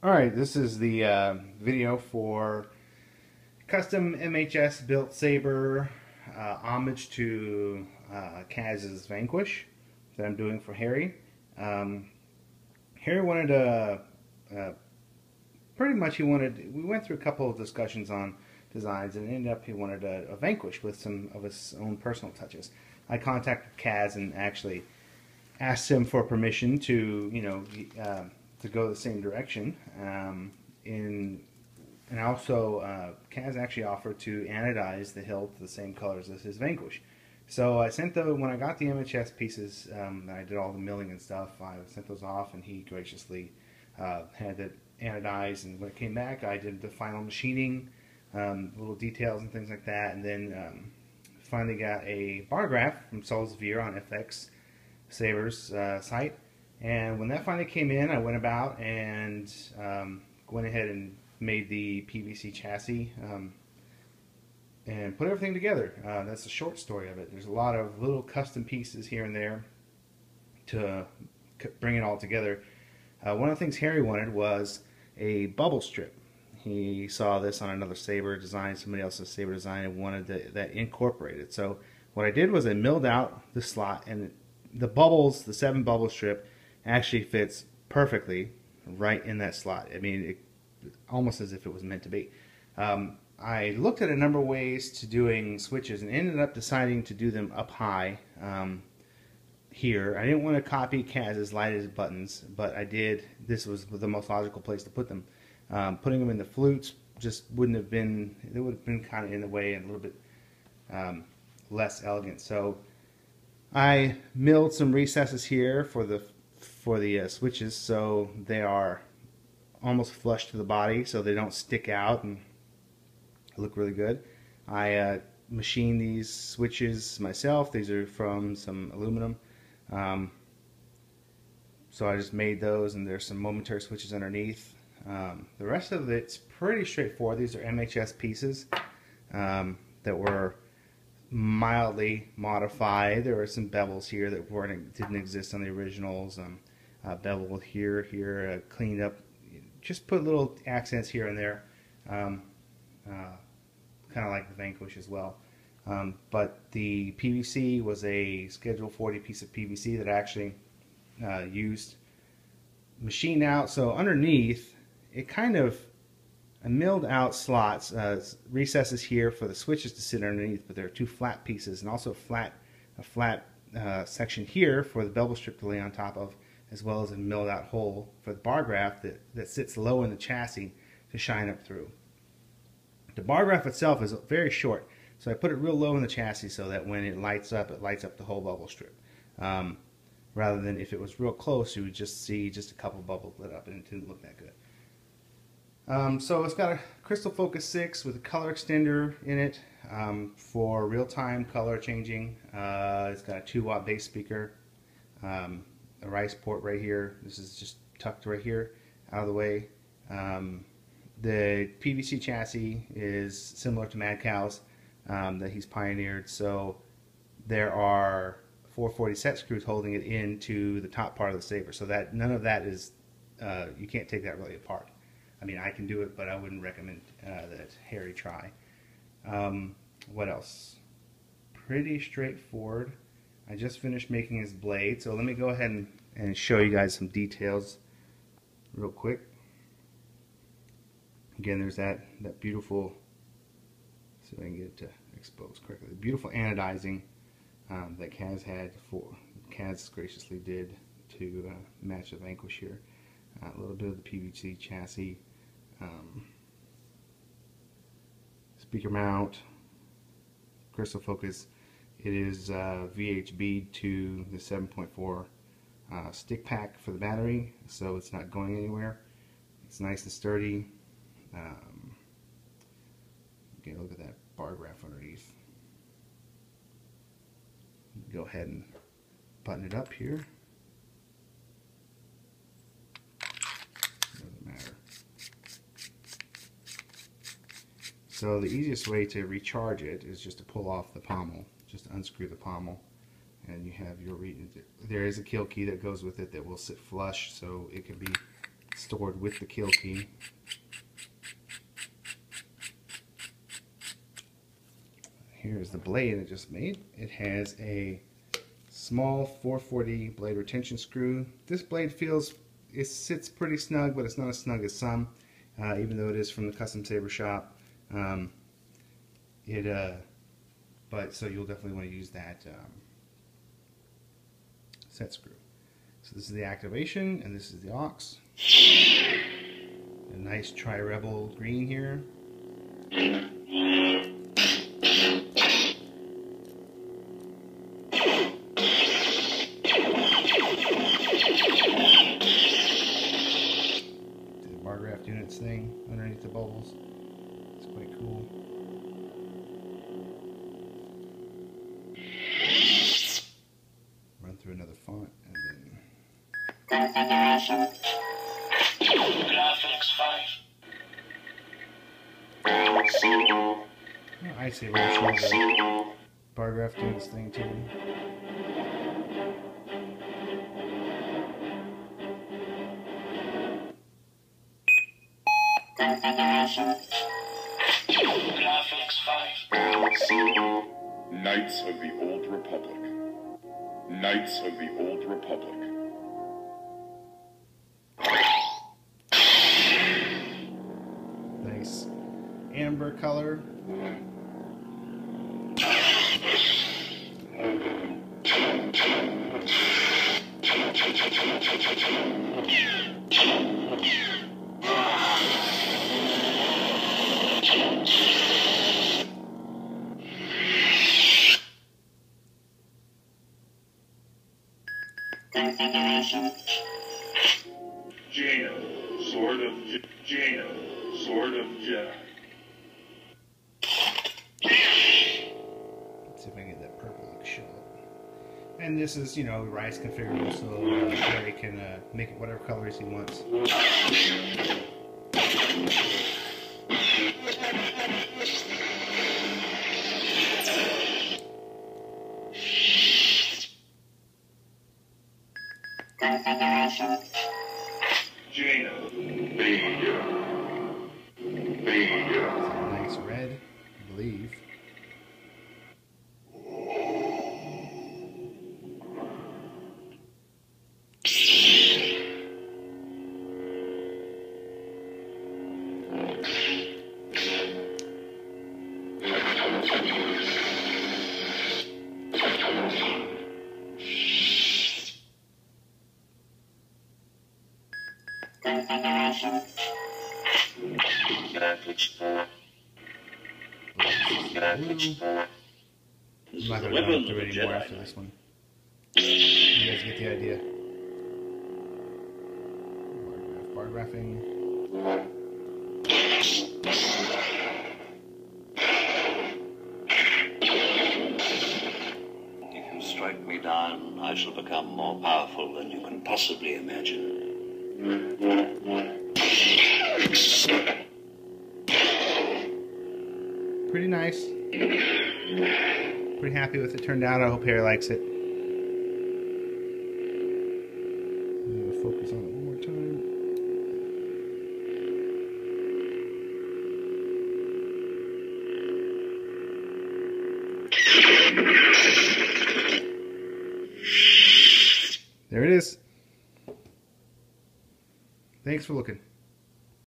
Alright, this is the video for custom MHS built saber, homage to Kaz's Vanquish that I'm doing for Harry. Harry wanted pretty much we went through a couple of discussions on designs and ended up he wanted a Vanquish with some of his own personal touches. I contacted Kaz and actually asked him for permission to, to go the same direction. And also, Kaz actually offered to anodize the hilt the same colors as his Vanquish. So I sent when I got the MHS pieces, I did all the milling and stuff, I sent those off and he graciously had it anodized, and when it came back I did the final machining, little details and things like that, and then finally got a bar graph from Solsveer on FX Saber's site. And when that finally came in, I went about and went ahead and made the PVC chassis and put everything together. That's the short story of it. There's a lot of little custom pieces here and there to bring it all together. One of the things Harry wanted was a bubble strip. He saw this on another saber design, somebody else's saber design, and wanted that incorporated. So what I did was I milled out the slot, and the bubbles, the 7 bubble strip, actually fits perfectly right in that slot. I mean, almost as if it was meant to be. I looked at a number of ways to doing switches and ended up deciding to do them up high here. I didn't want to copy Kaz's lighted buttons, but I did. This was the most logical place to put them. Putting them in the flutes just wouldn't have been, it would have been kind of in the way and a little bit less elegant. So I milled some recesses here for the switches, so they are almost flush to the body, so they don't stick out and look really good. I machined these switches myself. These are from some aluminum, so I just made those, and there's some momentary switches underneath. The rest of it's pretty straightforward. These are MHS pieces that were mildly modified. There were some bevels here that didn't exist on the originals. Bevel here, cleaned up, just put little accents here and there, kind of like the Vanquish as well. But the PVC was a Schedule 40 piece of PVC that I actually used machined out. So underneath, it kind of, I milled out slots, recesses here for the switches to sit underneath, but there are 2 flat pieces, and also a flat section here for the bevel strip to lay on top of, as well as a milled out hole for the bar graph that sits low in the chassis to shine up through. The bar graph itself is very short, so I put it real low in the chassis so that when it lights up the whole bubble strip. Rather than if it was real close, you would just see just a couple bubbles lit up and it didn't look that good. So it's got a Crystal Focus 6 with a color extender in it for real-time color changing. It's got a 2-watt bass speaker, a rice port right here. This is just tucked right here out of the way. The PVC chassis is similar to Mad Cow's that he's pioneered. So there are 440 set screws holding it into the top part of the saber, so that none of that is, you can't take that really apart. I mean, I can do it, but I wouldn't recommend that Harry try. What else? Pretty straightforward. I just finished making his blade, so let me go ahead and show you guys some details real quick. Again, there's that beautiful, see if I can get it to expose correctly, the beautiful anodizing that Kaz had before. Kaz graciously did to match the Vanquish here. A little bit of the PVC chassis, speaker mount, Crystal Focus. It is VHB to the 7.4 stick pack for the battery, so it's not going anywhere. It's nice and sturdy. Okay, look at that bar graph underneath. Go ahead and button it up here. Doesn't matter. So the easiest way to recharge it is just to pull off the pommel. Just unscrew the pommel, and you have your there is a kill key that goes with it that will sit flush, so it can be stored with the kill key. Here's the blade I just made. It has a small 440 blade retention screw. This blade it sits pretty snug, but it's not as snug as some, even though it is from the custom saber shop. But so you'll definitely want to use that set screw. So this is the activation, and this is the aux. A nice tri-rebel green here. The bar graft doing its thing underneath the bubbles. It's quite cool. Run through another font and then Configuration. Graphics 5. oh, I say we're going to show the bar graph doing this thing too. Configuration. Graphics 5. Knights of the Old Republic. Knights of the Old Republic. Nice amber color. Configuration. Jaina, Sword of Jaina, Sword of Jedi. Let's see if I can get that purple look show up. And this is, Rice configurable, so Harry can make it whatever colors he wants. Configuration. Jaina. Nice red, I believe. Configuration. Vanquish 4. Vanquish 4. I'm not going to go through it anymore after this one. You guys get the idea. Bar graphing. If you strike me down, I shall become more powerful than you can possibly imagine. Pretty nice. Pretty happy with it turned out. I hope Harry likes it. I'm going to focus on it one more time. There it is. Thanks for looking.